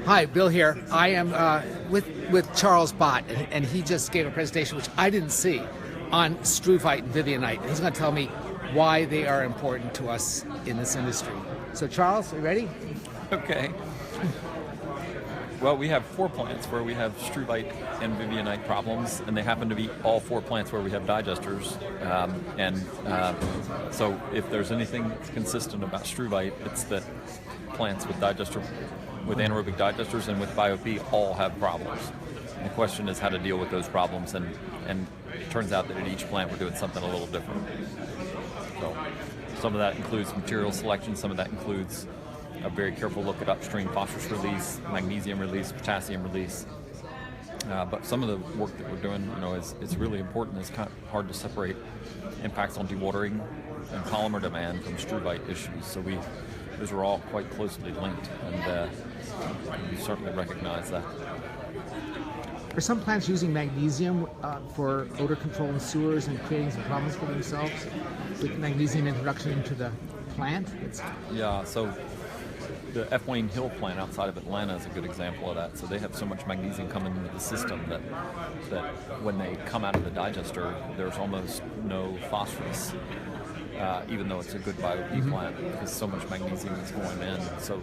Hi, Bill here. I am with Charles Bott, and he just gave a presentation which I didn't see on Struvite and Vivianite. He's going to tell me why they are important to us in this industry. So, Charles, are you ready? Okay. Well, we have 4 plants where we have Struvite and Vivianite problems, and they happen to be all 4 plants where we have digesters. So if there's anything consistent about Struvite, it's that plants with anaerobic digesters and with BioP all have problems. And the question is how to deal with those problems, and it turns out that at each plant we're doing something a little different. So some of that includes material selection, some of that includes a very careful look at upstream phosphorus release, magnesium release, potassium release. But some of the work that we're doing, is really important. It's kind of hard to separate impacts on dewatering and polymer demand from Struvite issues. So those are all quite closely linked, and we certainly recognize that. Are some plants using magnesium for odor control in sewers and creating some problems for themselves with magnesium introduction into the plant? Yeah, so the F. Wayne Hill plant outside of Atlanta is a good example of that. So they have so much magnesium coming into the system that when they come out of the digester, there's almost no phosphorus, even though it's a good BioP plant, because so much magnesium is going in. So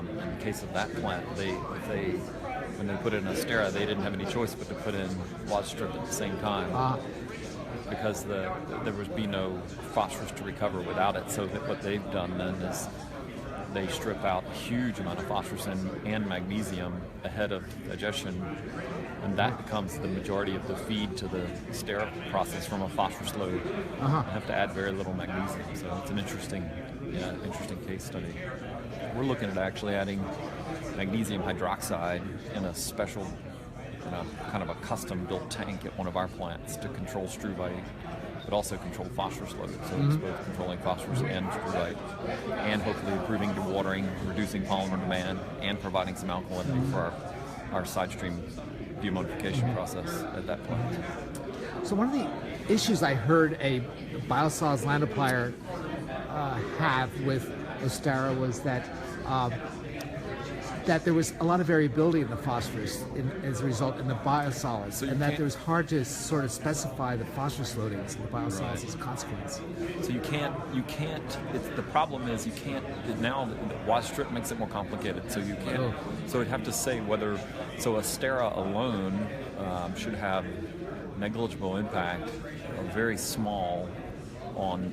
in the case of that plant, when they put in Astera, they didn't have any choice but to put in Wastrip at the same time. Because there would be no phosphorus to recover without it. So what they've done then is they strip out a huge amount of phosphorus and magnesium ahead of digestion, and that becomes the majority of the feed to the Astera process from a phosphorus load. You have to add very little magnesium, so it's an interesting case study. We're looking at actually adding magnesium hydroxide in a special, kind of a custom-built tank at one of our plants to control Struvite, but also control phosphorus load. So it's both controlling phosphorus and Struvite, and hopefully improving dewatering, reducing polymer demand, and providing some alkalinity for our side stream deammonification process at that plant. So one of the issues I heard a biosolids land applier have with Astera was that there was a lot of variability in the phosphorus as a result in the biosolids, and that it was hard to sort of specify the phosphorus loadings in the biosolids as a consequence. So you can't, the problem is you can't, now Wastrip makes it more complicated, so you can't, so you'd have to say whether, so Astera alone should have negligible impact, or very small on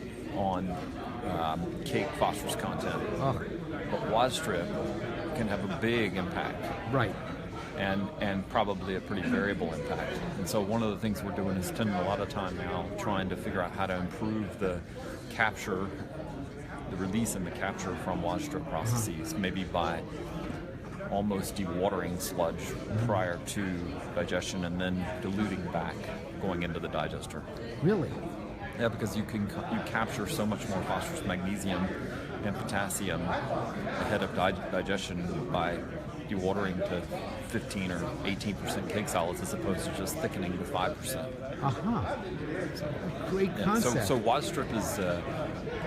cake phosphorus content. But Wastrip can have a big impact, right, and probably a pretty variable impact. And so one of the things we're doing is spending a lot of time now trying to figure out how to improve the capture, the release and the capture from Wastrip processes, maybe by almost dewatering sludge prior to digestion and then diluting back going into the digester. Really? Yeah, because you capture so much more phosphorus, magnesium, and potassium ahead of digestion by dewatering to 15 or 18% cake solids as opposed to just thickening to 5%. Great concept. So Wastrip is,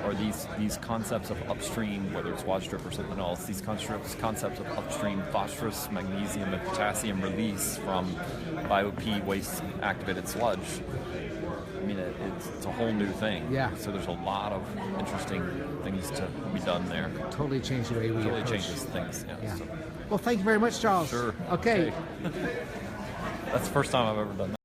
or these concepts of upstream, whether it's Wastrip or something else, these concepts of upstream phosphorus, magnesium, and potassium release from BioP waste activated sludge. I mean, it's a whole new thing. Yeah. So there's a lot of interesting things to be done there. Totally changed the way we approach. Totally changes things. Yeah. So. Well, thank you very much, Charles. Sure. Okay. That's the first time I've ever done that.